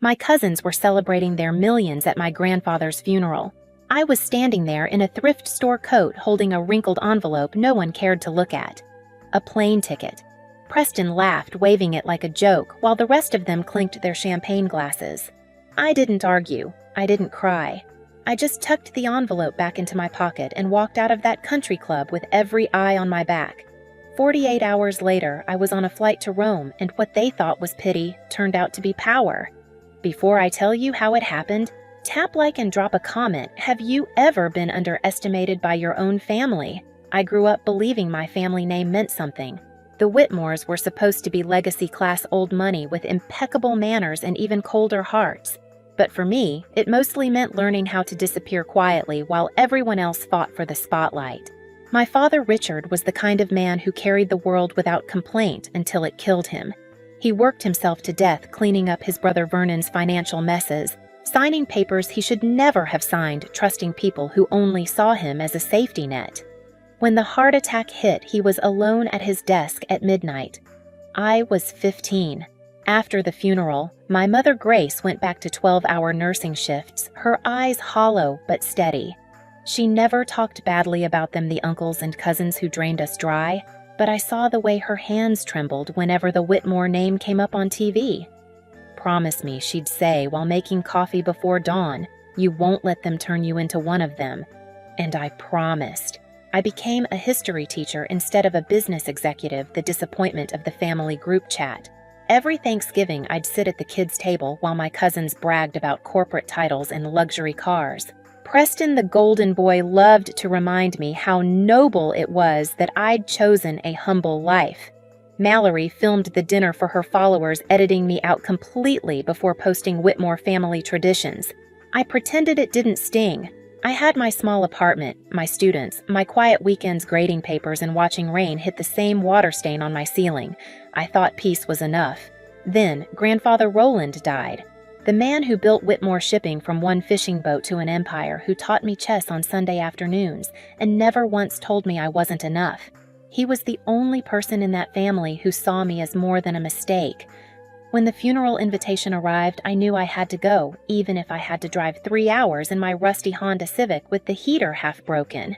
My cousins were celebrating their millions at my grandfather's funeral. I was standing there in a thrift store coat holding a wrinkled envelope no one cared to look at. A plane ticket. Preston laughed, waving it like a joke, while the rest of them clinked their champagne glasses. I didn't argue. I didn't cry. I just tucked the envelope back into my pocket and walked out of that country club with every eye on my back. 48 hours later, I was on a flight to Rome, and what they thought was pity turned out to be power. Before I tell you how it happened, tap like and drop a comment. Have you ever been underestimated by your own family? I grew up believing my family name meant something. The Whitmores were supposed to be legacy-class old money with impeccable manners and even colder hearts. But for me, it mostly meant learning how to disappear quietly while everyone else fought for the spotlight. My father, Richard, was the kind of man who carried the world without complaint until it killed him. He worked himself to death cleaning up his brother Vernon's financial messes, signing papers he should never have signed, trusting people who only saw him as a safety net. When the heart attack hit, he was alone at his desk at midnight. I was 15. After the funeral, my mother Grace went back to 12-hour nursing shifts, her eyes hollow but steady. She never talked badly about them, the uncles and cousins who drained us dry, but I saw the way her hands trembled whenever the Whitmore name came up on TV. "Promise me," she'd say while making coffee before dawn, "you won't let them turn you into one of them." And I promised. I became a history teacher instead of a business executive, the disappointment of the family group chat. Every Thanksgiving, I'd sit at the kids' table while my cousins bragged about corporate titles and luxury cars. Preston, the golden boy, loved to remind me how noble it was that I'd chosen a humble life. Mallory filmed the dinner for her followers, editing me out completely before posting Whitmore family traditions. I pretended it didn't sting. I had my small apartment, my students, my quiet weekends grading papers and watching rain hit the same water stain on my ceiling. I thought peace was enough. Then, Grandfather Roland died. The man who built Whitmore Shipping from one fishing boat to an empire, who taught me chess on Sunday afternoons and never once told me I wasn't enough. He was the only person in that family who saw me as more than a mistake. When the funeral invitation arrived, I knew I had to go, even if I had to drive 3 hours in my rusty Honda Civic with the heater half broken.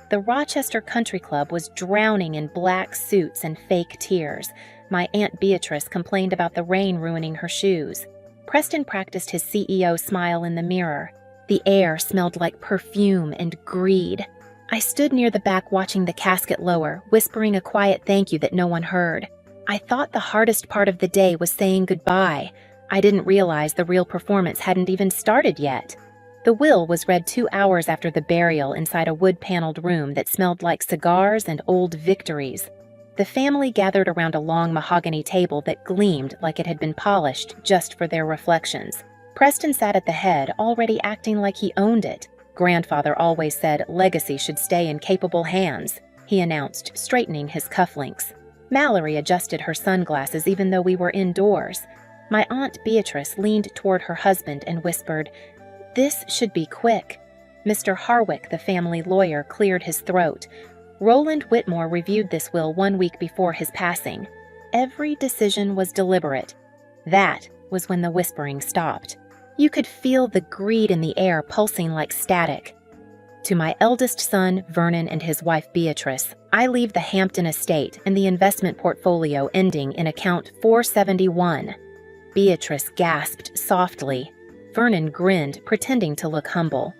The Rochester Country Club was drowning in black suits and fake tears. My Aunt Beatrice complained about the rain ruining her shoes. Preston practiced his CEO smile in the mirror. The air smelled like perfume and greed. I stood near the back watching the casket lower, whispering a quiet thank you that no one heard. I thought the hardest part of the day was saying goodbye. I didn't realize the real performance hadn't even started yet. The will was read 2 hours after the burial inside a wood-paneled room that smelled like cigars and old victories. The family gathered around a long mahogany table that gleamed like it had been polished just for their reflections. Preston sat at the head, already acting like he owned it. Grandfather always said legacy should stay in capable hands, he announced, straightening his cufflinks. Mallory adjusted her sunglasses even though we were indoors. My Aunt Beatrice leaned toward her husband and whispered, "This should be quick." Mr. Harwick, the family lawyer, cleared his throat. Roland Whitmore reviewed this will 1 week before his passing. Every decision was deliberate. That was when the whispering stopped. You could feel the greed in the air pulsing like static. To my eldest son, Vernon, and his wife, Beatrice, I leave the Hampton estate and the investment portfolio ending in account 471. Beatrice gasped softly. Vernon grinned, pretending to look humble.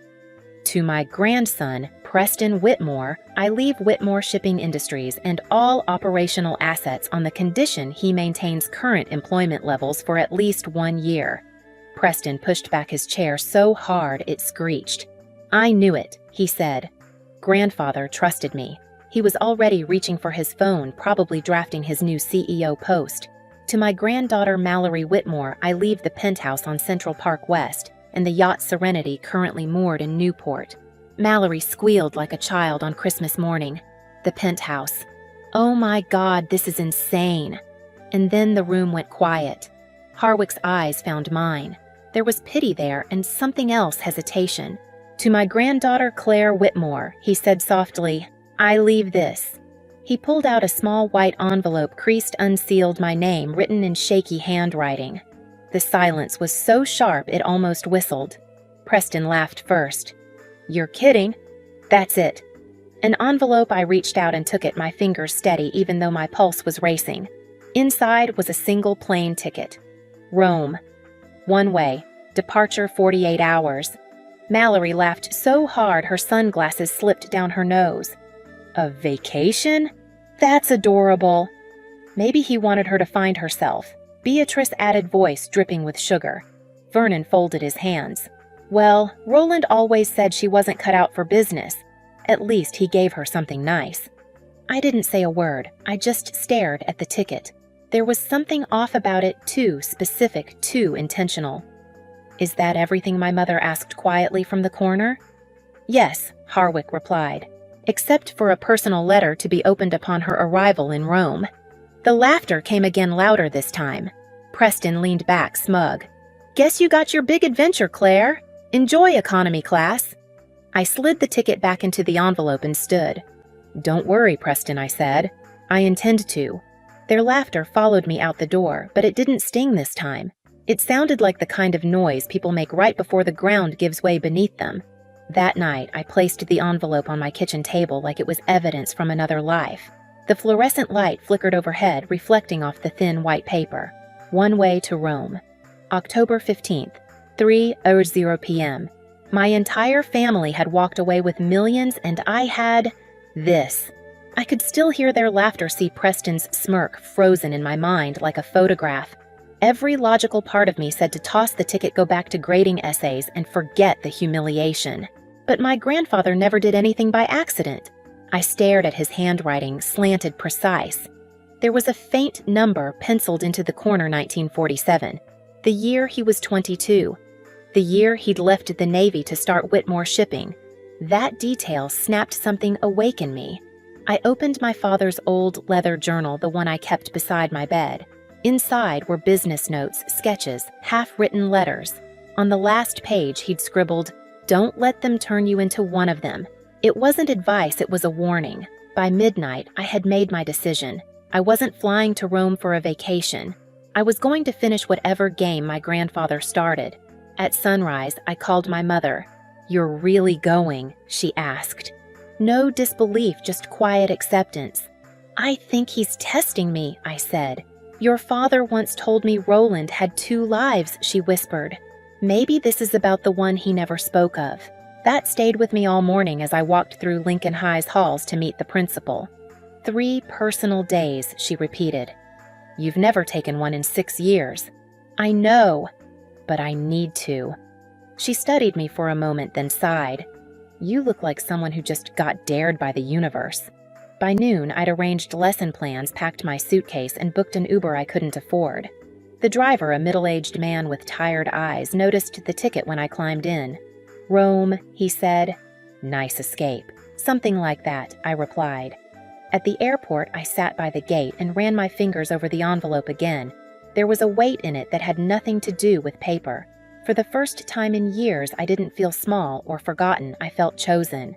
To my grandson, Preston Whitmore, I leave Whitmore Shipping Industries and all operational assets on the condition he maintains current employment levels for at least 1 year. Preston pushed back his chair so hard it screeched. "I knew it," he said. Grandfather trusted me. He was already reaching for his phone, probably drafting his new CEO post. To my granddaughter Mallory Whitmore, I leave the penthouse on Central Park West and the yacht Serenity currently moored in Newport. Mallory squealed like a child on Christmas morning. The penthouse. Oh my God, this is insane. And then the room went quiet. Harwick's eyes found mine. There was pity there and something else, hesitation. To my granddaughter Claire Whitmore, he said softly, "I leave this." He pulled out a small white envelope, creased unsealed, my name written in shaky handwriting. The The silence was so sharp it almost whistled. Preston laughed first. "You're kidding." "That's it." An envelope. I reached out and took it, my fingers steady even though my pulse was racing. Inside was a single plane ticket. Rome. One way. Departure 48 hours. Mallory laughed so hard her sunglasses slipped down her nose. "A vacation? That's adorable." Maybe he wanted her to find herself. Beatrice added, voice dripping with sugar. Vernon folded his hands. Well, Roland always said she wasn't cut out for business. At least he gave her something nice. I didn't say a word. I just stared at the ticket. There was something off about it, too specific, too intentional. "Is that everything?" my mother asked quietly from the corner. "Yes," Harwick replied, "except for a personal letter to be opened upon her arrival in Rome." The laughter came again, louder this time. Preston leaned back, smug. "Guess you got your big adventure, Claire. Enjoy economy class." I slid the ticket back into the envelope and stood. "Don't worry, Preston," I said. "I intend to." Their laughter followed me out the door, but it didn't sting this time. It sounded like the kind of noise people make right before the ground gives way beneath them. That night, I placed the envelope on my kitchen table like it was evidence from another life. The fluorescent light flickered overhead, reflecting off the thin white paper. One way to Rome. October 15th, 3:00 p.m. My entire family had walked away with millions, and I had this. I could still hear their laughter, see Preston's smirk frozen in my mind like a photograph. Every logical part of me said to toss the ticket, go back to grading essays, and forget the humiliation. But my grandfather never did anything by accident. I stared at his handwriting, slanted, precise. There was a faint number penciled into the corner, 1947. The year he was 22. The year he'd left the Navy to start Whitmore Shipping. That detail snapped something awake in me. I opened my father's old leather journal, the one I kept beside my bed. Inside were business notes, sketches, half-written letters. On the last page, he'd scribbled, "Don't let them turn you into one of them." It wasn't advice, it was a warning. By midnight, I had made my decision. I wasn't flying to Rome for a vacation. I was going to finish whatever game my grandfather started. At sunrise, I called my mother. "You're really going?" she asked. No disbelief, just quiet acceptance. "I think he's testing me," I said. "Your father once told me Roland had 2 lives," she whispered. Maybe this is about the one he never spoke of. That stayed with me all morning as I walked through Lincoln High's halls to meet the principal. 3 personal days, she repeated. "You've never taken one in 6 years." "I know, but I need to." She studied me for a moment, then sighed. "You look like someone who just got dared by the universe." By noon, I'd arranged lesson plans, packed my suitcase, and booked an Uber I couldn't afford. The driver, a middle-aged man with tired eyes, noticed the ticket when I climbed in. "Rome," he said. "Nice escape." "Something like that," I replied. At the airport, I sat by the gate and ran my fingers over the envelope again. There was a weight in it that had nothing to do with paper. For the first time in years, I didn't feel small or forgotten. I felt chosen.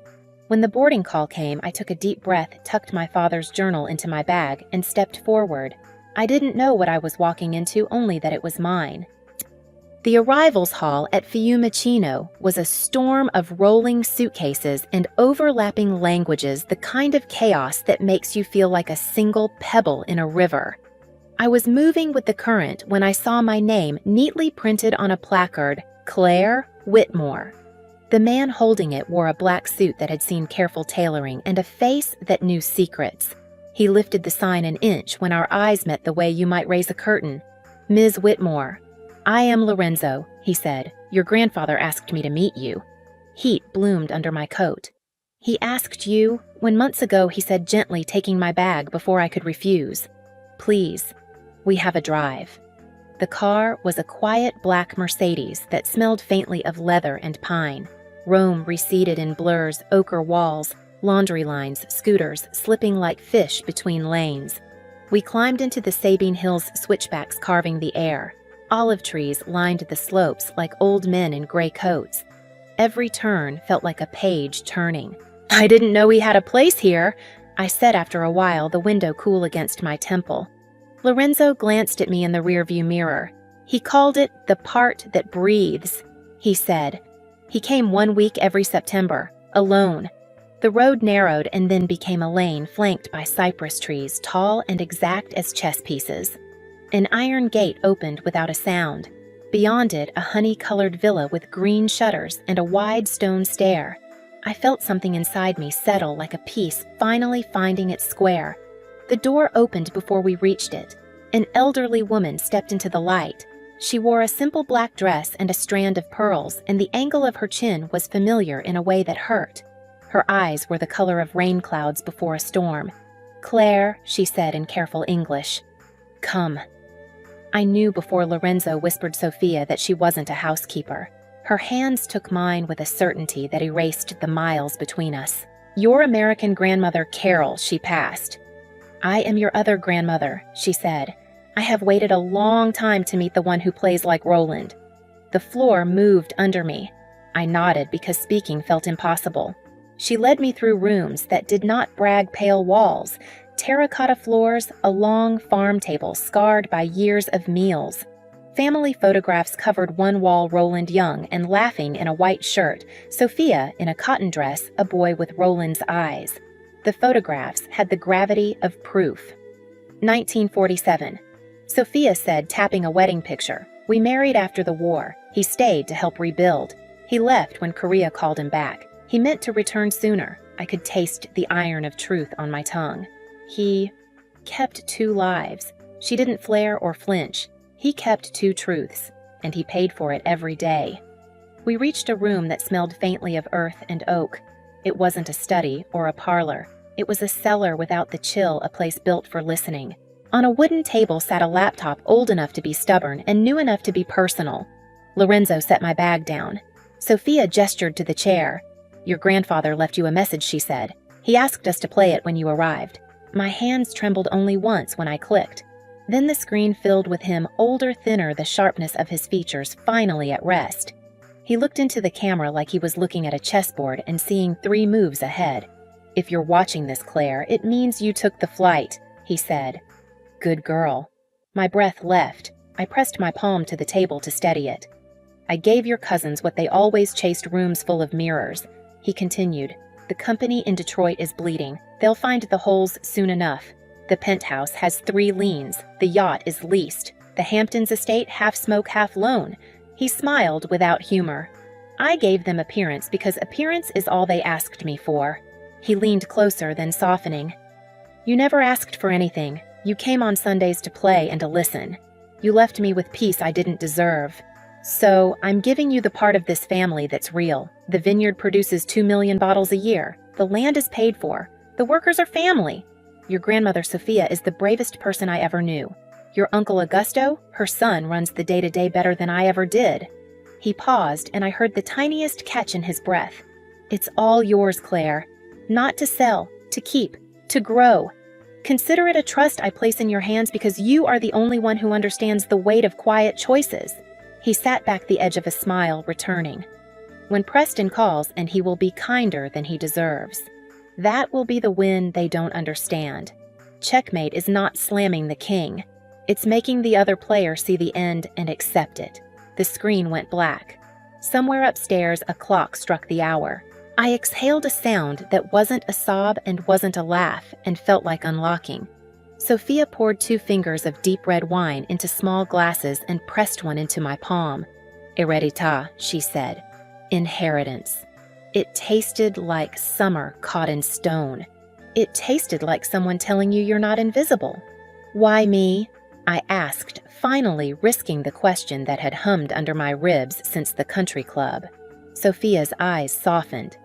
When the boarding call came, I took a deep breath, tucked my father's journal into my bag, and stepped forward. I didn't know what I was walking into, only that it was mine. The arrivals hall at Fiumicino was a storm of rolling suitcases and overlapping languages, the kind of chaos that makes you feel like a single pebble in a river. I was moving with the current when I saw my name neatly printed on a placard, Claire Whitmore. The man holding it wore a black suit that had seen careful tailoring and a face that knew secrets. He lifted the sign an inch when our eyes met the way you might raise a curtain. "Ms. Whitmore." "I am Lorenzo," he said. "Your grandfather asked me to meet you." Heat bloomed under my coat. "He asked you?" When months ago he said gently, taking my bag before I could refuse. "Please, we have a drive." The car was a quiet black Mercedes that smelled faintly of leather and pine. Rome receded in blurs, ochre walls, laundry lines, scooters slipping like fish between lanes. We climbed into the Sabine Hills switchbacks carving the air. Olive trees lined the slopes like old men in gray coats. Every turn felt like a page turning. "I didn't know we had a place here," I said after a while, the window cool against my temple. Lorenzo glanced at me in the rearview mirror. He called it the part that breathes, he said. He came 1 week every September, alone. The road narrowed and then became a lane flanked by cypress trees, tall and exact as chess pieces. An iron gate opened without a sound. Beyond it, a honey-colored villa with green shutters and a wide stone stair. I felt something inside me settle like a piece finally finding its square. The door opened before we reached it. An elderly woman stepped into the light. She wore a simple black dress and a strand of pearls, and the angle of her chin was familiar in a way that hurt. Her eyes were the color of rain clouds before a storm. "Claire," she said in careful English. "Come." I knew before Lorenzo whispered Sophia that she wasn't a housekeeper. Her hands took mine with a certainty that erased the miles between us. "Your American grandmother, Carol," she passed. "I am your other grandmother," she said. "I have waited a long time to meet the one who plays like Roland." The floor moved under me. I nodded because speaking felt impossible. She led me through rooms that did not brag pale walls, terracotta floors, a long farm table scarred by years of meals. Family photographs covered one wall: Roland young and laughing in a white shirt, Sophia in a cotton dress, a boy with Roland's eyes. The photographs had the gravity of proof. 1947. Sophia said, tapping a wedding picture. "We married after the war. He stayed to help rebuild. He left when Korea called him back. He meant to return sooner." I could taste the iron of truth on my tongue. He kept 2 lives. She didn't flare or flinch. He kept 2 truths, and he paid for it every day. We reached a room that smelled faintly of earth and oak. It wasn't a study or a parlor. It was a cellar without the chill, a place built for listening. On a wooden table sat a laptop old enough to be stubborn and new enough to be personal. Lorenzo set my bag down. Sophia gestured to the chair. "Your grandfather left you a message," she said. "He asked us to play it when you arrived." My hands trembled only once when I clicked. Then the screen filled with him, older, thinner, the sharpness of his features finally at rest. He looked into the camera like he was looking at a chessboard and seeing 3 moves ahead. "If you're watching this, Claire, it means you took the flight," he said. "Good girl." My breath left. I pressed my palm to the table to steady it. "I gave your cousins what they always chased: rooms full of mirrors," he continued. "The company in Detroit is bleeding. They'll find the holes soon enough. The penthouse has 3 liens. The yacht is leased. The Hamptons estate half smoke, half loan." He smiled without humor. "I gave them appearance because appearance is all they asked me for." He leaned closer, then softening. "You never asked for anything. You came on Sundays to play and to listen. You left me with peace I didn't deserve. So I'm giving you the part of this family that's real. The vineyard produces 2 million bottles a year. The land is paid for. The workers are family. Your grandmother Sophia is the bravest person I ever knew. Your uncle Augusto, her son, runs the day-to-day better than I ever did." He paused, and I heard the tiniest catch in his breath. "It's all yours, Claire. Not to sell, to keep, to grow. Consider it a trust I place in your hands because you are the only one who understands the weight of quiet choices." He sat back, the edge of a smile returning. "When Preston calls, and he will be kinder than he deserves. That will be the win they don't understand. Checkmate is not slamming the king. It's making the other player see the end and accept it." The screen went black. Somewhere upstairs, a clock struck the hour. I exhaled a sound that wasn't a sob and wasn't a laugh and felt like unlocking. Sophia poured 2 fingers of deep red wine into small glasses and pressed one into my palm. "Heredità," she said. "Inheritance." It tasted like summer caught in stone. It tasted like someone telling you you're not invisible. "Why me?" I asked, finally risking the question that had hummed under my ribs since the country club. Sophia's eyes softened.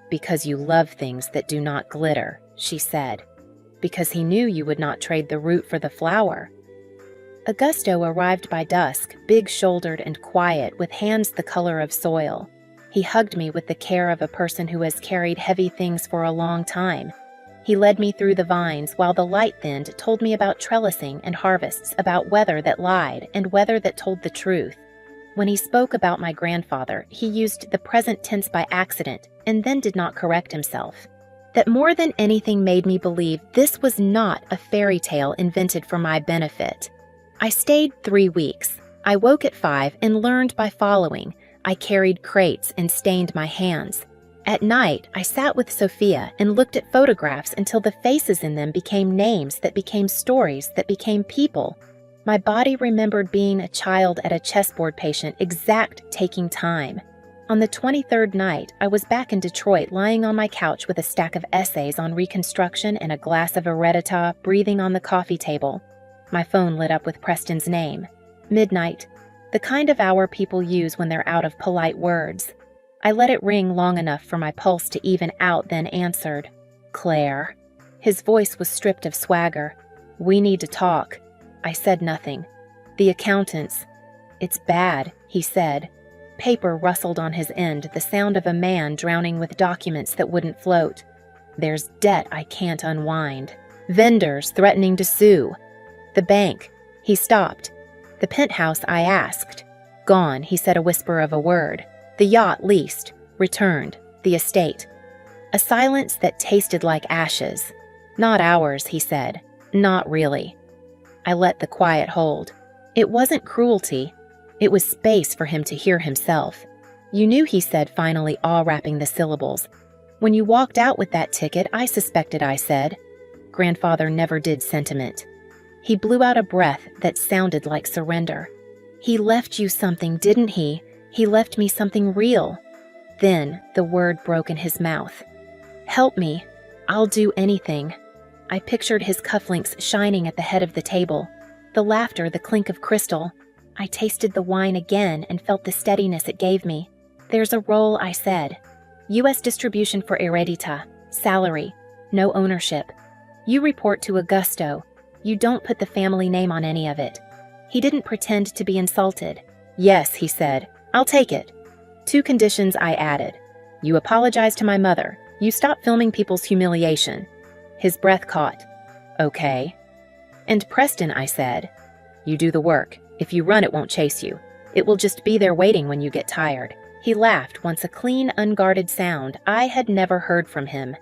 "Because you love things that do not glitter," she said. "Because he knew you would not trade the root for the flower." Augusto arrived by dusk, big-shouldered and quiet, with hands the color of soil. He hugged me with the care of a person who has carried heavy things for a long time. He led me through the vines while the light thinned, told me about trellising and harvests, about weather that lied and weather that told the truth. When he spoke about my grandfather, he used the present tense by accident and then did not correct himself. That more than anything made me believe this was not a fairy tale invented for my benefit. I stayed 3 weeks. I woke at 5 and learned by following. I carried crates and stained my hands. At night, I sat with Sophia and looked at photographs until the faces in them became names that became stories that became people. My body remembered being a child at a chessboard patient, exact taking time. On the 23rd night, I was back in Detroit, lying on my couch with a stack of essays on Reconstruction and a glass of Heredita, breathing on the coffee table. My phone lit up with Preston's name. Midnight, the kind of hour people use when they're out of polite words. I let it ring long enough for my pulse to even out, then answered. Claire. His voice was stripped of swagger. We need to talk. I said nothing. The accountants. It's bad, he said. Paper rustled on his end, the sound of a man drowning with documents that wouldn't float. There's debt I can't unwind. Vendors threatening to sue. The bank. He stopped. The penthouse, I asked. Gone, he said, a whisper of a word. The yacht leased, returned, the estate. A silence that tasted like ashes. Not ours, he said. Not really. I let the quiet hold. It wasn't cruelty. It was space for him to hear himself. You knew, he said, finally awe-wrapping the syllables. When you walked out with that ticket, I suspected, I said. Grandfather never did sentiment. He blew out a breath that sounded like surrender. He left you something, didn't he? He left me something real. Then the word broke in his mouth. Help me. I'll do anything. I pictured his cufflinks shining at the head of the table. The laughter, the clink of crystal. I tasted the wine again and felt the steadiness it gave me. There's a role, I said. U.S. distribution for Heredita. Salary. No ownership. You report to Augusto. You don't put the family name on any of it. He didn't pretend to be insulted. Yes, he said. I'll take it. 2 conditions I added. You apologize to my mother. You stop filming people's humiliation. His breath caught. Okay. And Preston, I said. You do the work. If you run, it won't chase you. It will just be there waiting when you get tired. He laughed, once a clean, unguarded sound I had never heard from him.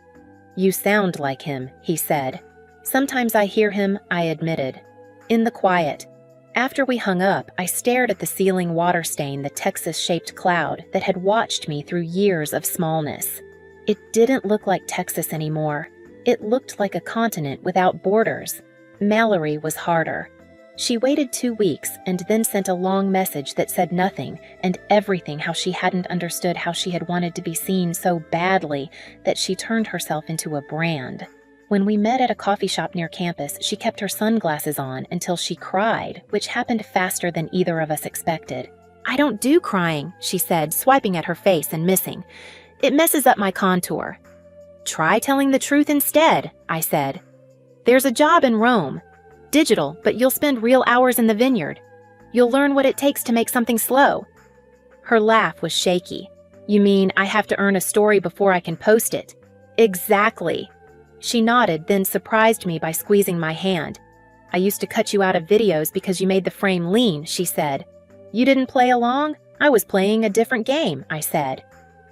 You sound like him, he said. Sometimes I hear him, I admitted. In the quiet. After we hung up, I stared at the ceiling water stain, the Texas-shaped cloud that had watched me through years of smallness. It didn't look like Texas anymore. It looked like a continent without borders. Mallory was harder. She waited 2 weeks and then sent a long message that said nothing and everything, how she hadn't understood how she had wanted to be seen so badly that she turned herself into a brand. When we met at a coffee shop near campus, she kept her sunglasses on until she cried, which happened faster than either of us expected. I don't do crying, she said, swiping at her face and missing. It messes up my contour. Try telling the truth instead, I said. There's a job in Rome. Digital, but you'll spend real hours in the vineyard. You'll learn what it takes to make something slow. Her laugh was shaky. You mean I have to earn a story before I can post it? Exactly. She nodded, then surprised me by squeezing my hand. I used to cut you out of videos because you made the frame lean, she said. You didn't play along? I was playing a different game, I said.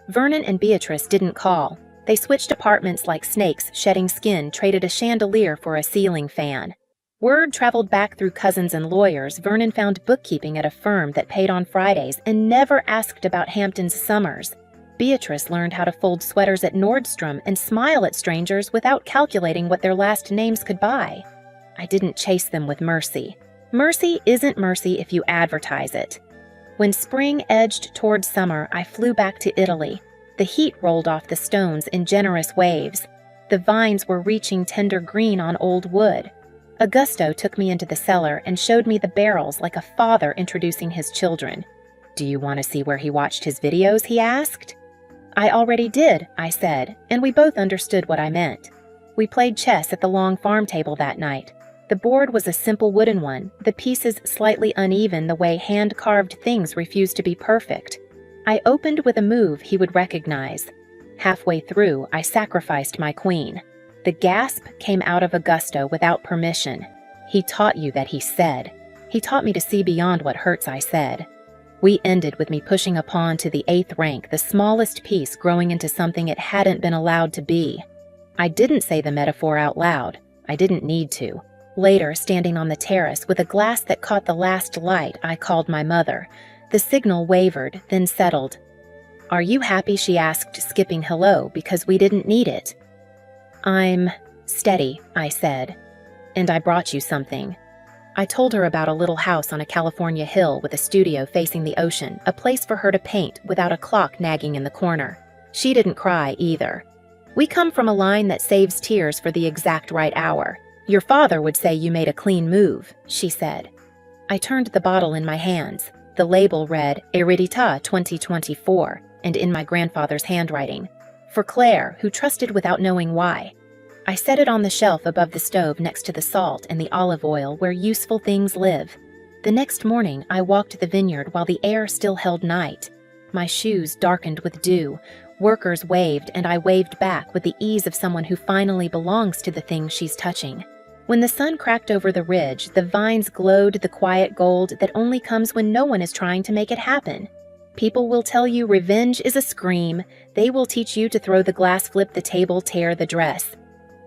Vernon and Beatrice didn't call. They switched apartments like snakes, shedding skin, traded a chandelier for a ceiling fan. Word traveled back through cousins and lawyers. Vernon found bookkeeping at a firm that paid on Fridays and never asked about Hampton's summers. Beatrice learned how to fold sweaters at Nordstrom and smile at strangers without calculating what their last names could buy. I didn't chase them with mercy. Mercy isn't mercy if you advertise it. When spring edged toward summer, I flew back to Italy. The heat rolled off the stones in generous waves. The vines were reaching tender green on old wood. Augusto took me into the cellar and showed me the barrels like a father introducing his children. Do you want to see where he watched his videos, he asked. I already did, I said, and we both understood what I meant. We played chess at the long farm table that night. The board was a simple wooden one, the pieces slightly uneven the way hand-carved things refuse to be perfect. I opened with a move he would recognize. Halfway through, I sacrificed my queen. The gasp came out of Augusto without permission. He taught you that, he said. He taught me to see beyond what hurts, I said. We ended with me pushing a pawn to the 8th rank, the smallest piece growing into something it hadn't been allowed to be. I didn't say the metaphor out loud. I didn't need to. Later, standing on the terrace with a glass that caught the last light, I called my mother. The signal wavered, then settled. "Are you happy?" she asked, skipping hello, "because we didn't need it." "I'm steady," I said. "And I brought you something." I told her about a little house on a California hill with a studio facing the ocean, a place for her to paint without a clock nagging in the corner. She didn't cry either. "We come from a line that saves tears for the exact right hour. Your father would say you made a clean move," she said. I turned the bottle in my hands. The label read Eredita 2024, and in my grandfather's handwriting. For Claire, who trusted without knowing why. I set it on the shelf above the stove next to the salt and the olive oil where useful things live. The next morning, I walked the vineyard while the air still held night. My shoes darkened with dew. Workers waved, and I waved back with the ease of someone who finally belongs to the thing she's touching. When the sun cracked over the ridge, the vines glowed the quiet gold that only comes when no one is trying to make it happen. People will tell you revenge is a scream. They will teach you to throw the glass, flip the table, tear the dress.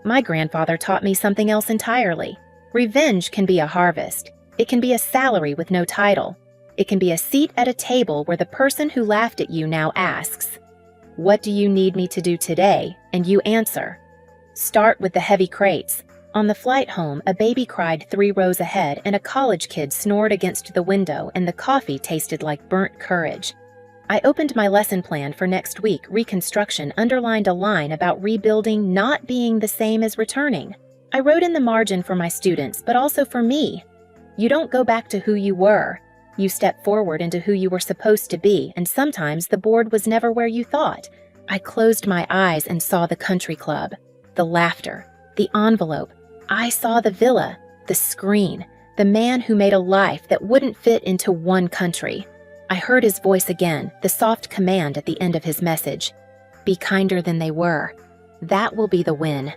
My grandfather taught me something else entirely. Revenge can be a harvest. It can be a salary with no title. It can be a seat at a table where the person who laughed at you now asks, "What do you need me to do today?" And you answer. Start with the heavy crates. On the flight home, a baby cried 3 rows ahead and a college kid snored against the window and the coffee tasted like burnt courage. I opened my lesson plan for next week. Reconstruction underlined a line about rebuilding not being the same as returning. I wrote in the margin for my students, but also for me. You don't go back to who you were. You step forward into who you were supposed to be, and sometimes the board was never where you thought. I closed my eyes and saw the country club, the laughter, the envelope. I saw the villa, the screen, the man who made a life that wouldn't fit into one country. I heard his voice again, the soft command at the end of his message. Be kinder than they were. That will be the win.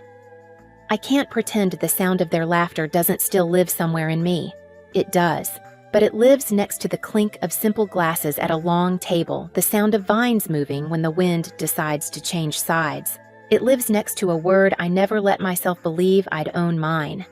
I can't pretend the sound of their laughter doesn't still live somewhere in me. It does, but it lives next to the clink of simple glasses at a long table, the sound of vines moving when the wind decides to change sides. It lives next to a word I never let myself believe I'd own mine.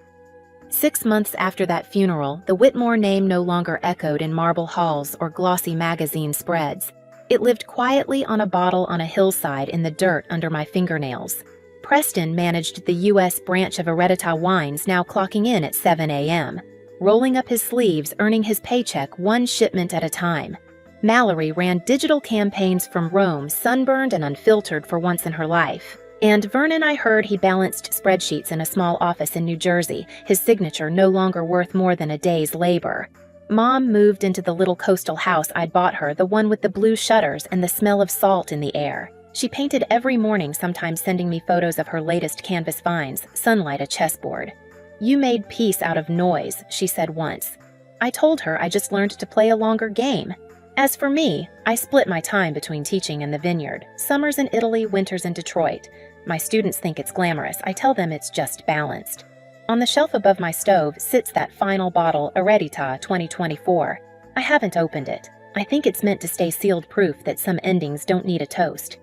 6 months after that funeral, the Whitmore name no longer echoed in marble halls or glossy magazine spreads. It lived quietly on a bottle on a hillside in the dirt under my fingernails. Preston managed the U.S. branch of Eredita Wines, now clocking in at 7 a.m., rolling up his sleeves, earning his paycheck one shipment at a time. Mallory ran digital campaigns from Rome, sunburned and unfiltered for once in her life. And Vernon, I heard he balanced spreadsheets in a small office in New Jersey, his signature no longer worth more than a day's labor. Mom moved into the little coastal house I'd bought her, the one with the blue shutters and the smell of salt in the air. She painted every morning, sometimes sending me photos of her latest canvas vines, sunlight a chessboard. "You made peace out of noise," she said once. I told her I just learned to play a longer game. As for me, I split my time between teaching and the vineyard, summers in Italy, winters in Detroit. My students think it's glamorous. I tell them it's just balanced. On the shelf above my stove sits that final bottle, Eredita 2024. I haven't opened it. I think it's meant to stay sealed proof that some endings don't need a toast.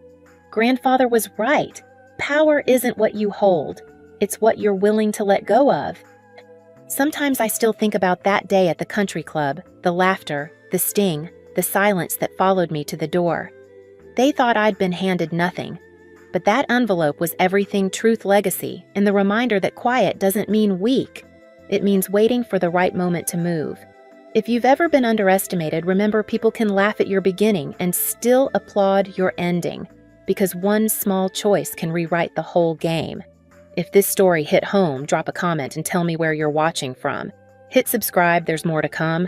Grandfather was right. Power isn't what you hold. It's what you're willing to let go of. Sometimes I still think about that day at the country club, the laughter, the sting, the silence that followed me to the door. They thought I'd been handed nothing. But that envelope was everything truth legacy, and the reminder that quiet doesn't mean weak. It means waiting for the right moment to move. If you've ever been underestimated, remember people can laugh at your beginning and still applaud your ending, because one small choice can rewrite the whole game. If this story hit home, drop a comment and tell me where you're watching from. Hit subscribe, there's more to come.